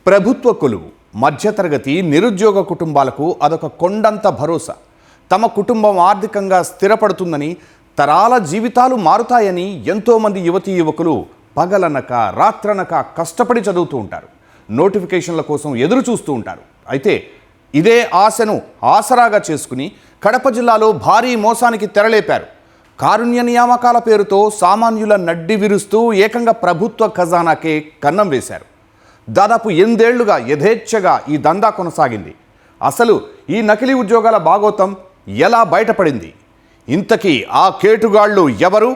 ప్రభుత్వ కొలువు మధ్యతరగతి నిరుద్యోగ కుటుంబాలకు అదొక కొండంత భరోసా. తమ కుటుంబం ఆర్థికంగా స్థిరపడుతుందని, తరాల జీవితాలు మారుతాయని ఎంతోమంది యువతీ యువకులు పగలనక రాత్రనక కష్టపడి చదువుతూ ఉంటారు. నోటిఫికేషన్ల కోసం ఎదురు చూస్తూ ఉంటారు. అయితే ఇదే ఆశను ఆసరాగా చేసుకుని కడప జిల్లాలో భారీ మోసానికి తెరలేపారు. కారుణ్య నియామకాల పేరుతో సామాన్యుల నడ్డి విరుస్తూ ఏకంగా ప్రభుత్వ ఖజానాకే కన్నం వేశారు. దాదాపు 8 ఏళ్లుగా యథేచ్ఛగా ఈ దందా కొనసాగింది. అసలు ఈ నకిలీ ఉద్యోగాల భాగోతం ఎలా బయటపడింది? ఇంతకీ ఆ కేటుగాళ్లు ఎవరు?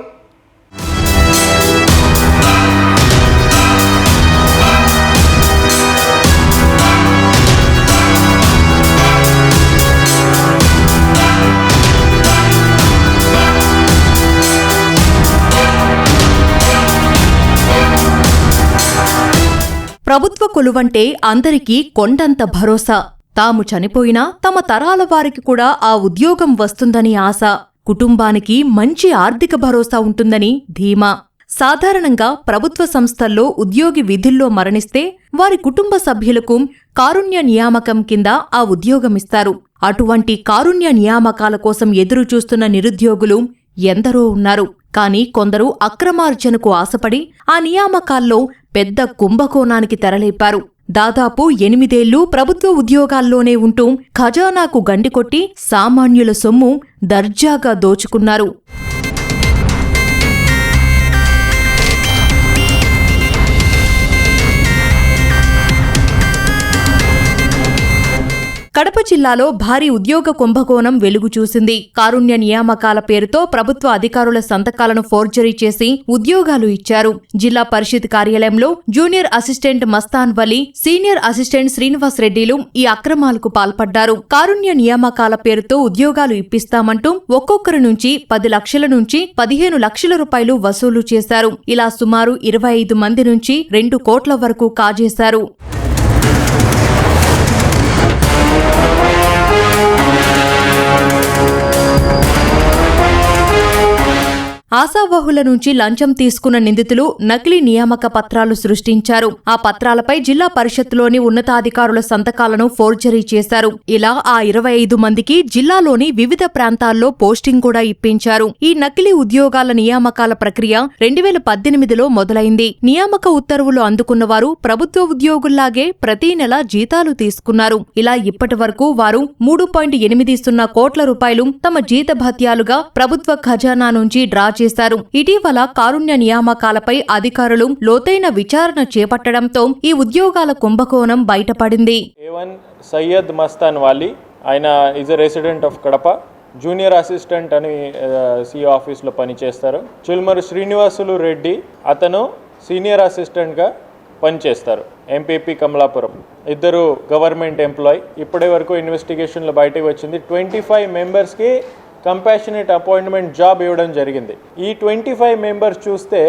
ప్రభుత్వ కొలువంటే అందరికీ కొండంత భరోసా. తాము చనిపోయినా తమ తరాల వారికి కూడా ఆ ఉద్యోగం వస్తుందని ఆశ. కుటుంబానికి మంచి ఆర్థిక భరోసా ఉంటుందని ధీమా. సాధారణంగా ప్రభుత్వ సంస్థల్లో ఉద్యోగి విధుల్లో మరణిస్తే వారి కుటుంబ సభ్యులకు కారుణ్య నియామకం కింద ఆ ఉద్యోగమిస్తారు. అటువంటి కారుణ్య నియామకాల కోసం ఎదురుచూస్తున్న నిరుద్యోగులు ఎందరో ఉన్నారు. కాని కొందరు అక్రమార్జనకు ఆశపడి ఆ నియామకాల్లో పెద్ద కుంభకోణానికి తెరలేపారు. దాదాపు 8 ఏళ్లు ప్రభుత్వ ఉద్యోగాల్లోనే ఉంటూ ఖజానాకు గండికొట్టి సామాన్యుల సొమ్ము దర్జాగా దోచుకున్నారు. కడప జిల్లాలో భారీ ఉద్యోగ కుంభకోణం వెలుగు చూసింది. కారుణ్య నియామకాల పేరుతో ప్రభుత్వ అధికారుల సంతకాలను ఫోర్జరీ చేసి ఉద్యోగాలు ఇచ్చారు. జిల్లా పరిషత్ కార్యాలయంలో junior assistant Mastan Vali, senior assistant Srinivas రెడ్డిలు ఈ అక్రమాలకు పాల్పడ్డారు. కారుణ్య నియామకాల పేరుతో ఉద్యోగాలు ఇప్పిస్తామంటూ ఒక్కొక్కరి నుంచి 10 లక్షల నుంచి 15 లక్షల రూపాయలు వసూలు చేశారు. ఇలా సుమారు 25 మంది నుంచి 2 కోట్ల వరకు కాజేశారు. ఆశావహుల నుంచి లంచం తీసుకున్న నిందితులు నకిలీ నియామక పత్రాలు సృష్టించారు. ఆ పత్రాలపై జిల్లా పరిషత్తులోని ఉన్నతాధికారుల సంతకాలను ఫోర్జరీ చేశారు. ఇలా ఆ 25 మందికి జిల్లాలోని వివిధ ప్రాంతాల్లో పోస్టింగ్ కూడా ఇప్పించారు. ఈ నకిలీ ఉద్యోగాల నియామకాల ప్రక్రియ 2018లో మొదలైంది. నియామక ఉత్తర్వులు అందుకున్న వారు ప్రభుత్వ ఉద్యోగుల్లాగే ప్రతి నెల జీతాలు తీసుకున్నారు. ఇలా ఇప్పటి వరకు వారు 3.80 కోట్ల రూపాయలు తమ జీతభత్యాలుగా ప్రభుత్వ ఖజానా నుంచి డ్రా చేశారు. ఇటీవల కారుణ్య నియామకాలపై అధికారులు లోతైన విచారణ చేపట్టడంతో ఈ ఉద్యోగాల కుంభకోణం బయటపడింది. సయ్యద్ మస్తాన్ వాలీ, ఆయన is a resident of Kadapa, junior assistant అని సిఇఓ ఆఫీస్లో పనిచేస్తారు. చుల్మరు శ్రీనివాసులు రెడ్డి, అతను సీనియర్ అసిస్టెంట్గా పనిచేస్తారు ఎంపీపీ కమలాపురం. ఇద్దరు గవర్నమెంట్ ఎంప్లాయీ. ఇప్పటి వరకు ఇన్వెస్టిగేషన్లో బయటకు వచ్చింది 25 మెంబర్స్కి కంపాషనేట్ అపాయింట్మెంట్ జాబ్ ఇవ్వడం జరిగింది. ఈ 25 మెంబర్స్ చూస్తే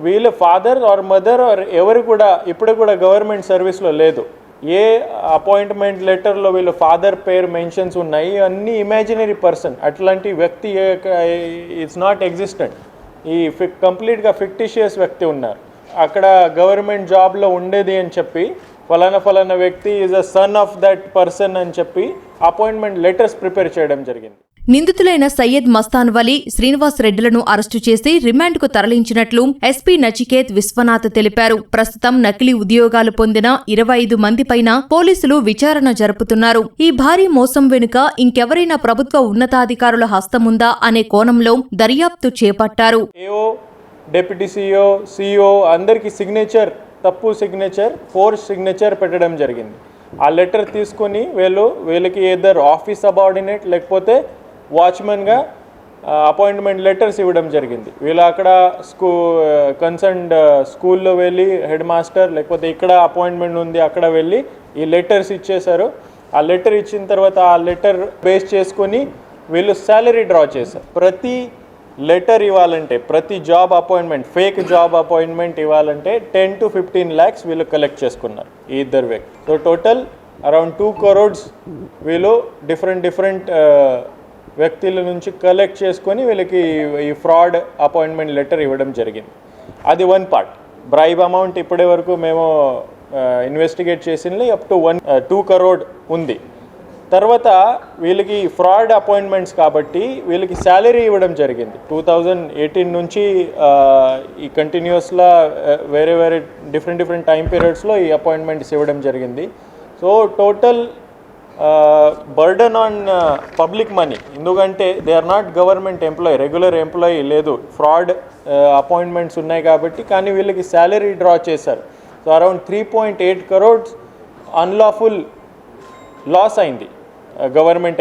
వీళ్ళ ఫాదర్ ఆర్ మదర్ ఆర్ ఎవరు కూడా ఇప్పుడు కూడా గవర్నమెంట్ సర్వీస్లో లేదు. ఏ అపాయింట్మెంట్ లెటర్లో వీళ్ళ ఫాదర్ పేరు మెన్షన్స్ ఉన్నాయి, అన్ని ఇమాజినరీ పర్సన్. అట్లాంటి వ్యక్తి ఇట్స్ నాట్ ఎగ్జిస్టెంట్. ఈ కంప్లీట్గా ఫిక్టిషియస్ వ్యక్తి ఉన్నారు. అక్కడ గవర్నమెంట్ జాబ్లో ఉండేది అని చెప్పి ఫలానా వ్యక్తి is a son of that person అని చెప్పి అపాయింట్మెంట్ లెటర్స్ ప్రిపేర్ చేయడం జరిగింది. నిందితులైన సయ్యద్ మస్తాన్ వలీ, శ్రీనివాస్ రెడ్డిలను అరెస్టు చేసి రిమాండ్కు తరలించినట్లు ఎస్పీ నచికేత్ విశ్వనాథ్ తెలిపారు. ప్రస్తుతం నకిలీ ఉద్యోగాలు పొందిన 25 మందిపైన పోలీసులు విచారణ జరుపుతున్నారు. ఈ భారీ మోసం వెనుక ఇంకెవరైనా ప్రభుత్వ ఉన్నతాధికారుల హస్తముందా అనే కోణంలో దర్యాప్తు చేపట్టారు. డిప్యూటీ సిఇఓ అందరికి తప్పు సిగ్నేచర్, ఫోర్స్ సిగ్నేచర్ పెట్టడం జరిగింది. ఆ లెటర్ తీసుకొని వీళ్ళకి ఏదర్ ఆఫీస్ సబార్డినేట్ లేకపోతే వాచ్మెన్గా అపాయింట్మెంట్ లెటర్స్ ఇవ్వడం జరిగింది. వీళ్ళు అక్కడ కన్సర్న్డ్ స్కూల్లో వెళ్ళి హెడ్ మాస్టర్ లేకపోతే ఇక్కడ అపాయింట్మెంట్ ఉంది అక్కడ వెళ్ళి ఈ లెటర్స్ ఇచ్చేశారు. ఆ లెటర్ ఇచ్చిన తర్వాత ఆ లెటర్ బేస్ చేసుకొని వీళ్ళు శాలరీ డ్రా చేశారు. ప్రతి లెటర్ ఇవ్వాలంటే, ప్రతి job appointment, fake job appointment ఇవ్వాలంటే 10 to 15 lakhs వీళ్ళు కలెక్ట్ చేసుకున్నారు ఈ ఇద్దరు వ్యక్తి. సో టోటల్ అరౌండ్ 2 crores వీళ్ళు డిఫరెంట్ వ్యక్తుల నుంచి కలెక్ట్ చేసుకొని వీళ్ళకి ఈ ఫ్రాడ్ అపాయింట్మెంట్ లెటర్ ఇవ్వడం జరిగింది. అది 1 part. బ్రైబ్ అమౌంట్ ఇప్పటి వరకు మేము ఇన్వెస్టిగేట్ చేసింది అప్ టు 2 crore ఉంది. తర్వాత వీళ్ళకి ఫ్రాడ్ అపాయింట్మెంట్స్ కాబట్టి వీళ్ళకి శాలరీ ఇవ్వడం జరిగింది. 2018 నుంచి ఈ కంటిన్యూస్గా వేరే డిఫరెంట్ టైం పీరియడ్స్లో ఈ అపాయింట్మెంట్స్ ఇవ్వడం జరిగింది. So total burden on public money, ఎందుకంటే they are not government employee, regular employee లేదు, ఫ్రాడ్ అపాయింట్మెంట్స్ ఉన్నాయి కాబట్టి. కానీ వీళ్ళకి శాలరీ డ్రా చేశారు. So around 3.8 crores unlawful loss అయింది గవర్నమెంట్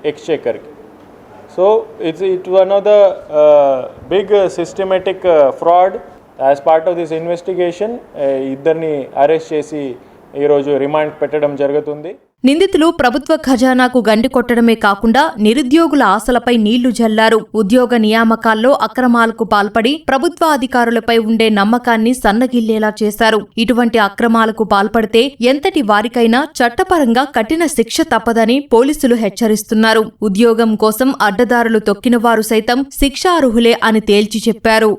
ఎక్స్చేకర్కి. So it one of the big systematic fraud. As part of this investigation ఇద్దరిని అరెస్ట్ చేసి ఈరోజు రిమాండ్ పెట్టడం జరుగుతుంది. నిందితులు ప్రభుత్వ ఖజానాకు గండి కొట్టడమే కాకుండా నిరుద్యోగుల ఆశలపై నీళ్లు జల్లారు. ఉద్యోగ నియామకాల్లో అక్రమాలకు పాల్పడి ప్రభుత్వ అధికారులపై ఉండే నమ్మకాన్ని సన్నగిల్లేలా చేశారు. ఇటువంటి అక్రమాలకు పాల్పడితే ఎంతటి వారికైనా చట్టపరంగా కఠిన శిక్ష తప్పదని పోలీసులు హెచ్చరిస్తున్నారు. ఉద్యోగం కోసం అడ్డదారులు తొక్కిన వారు సైతం శిక్షార్హులే అని తేల్చి చెప్పారు.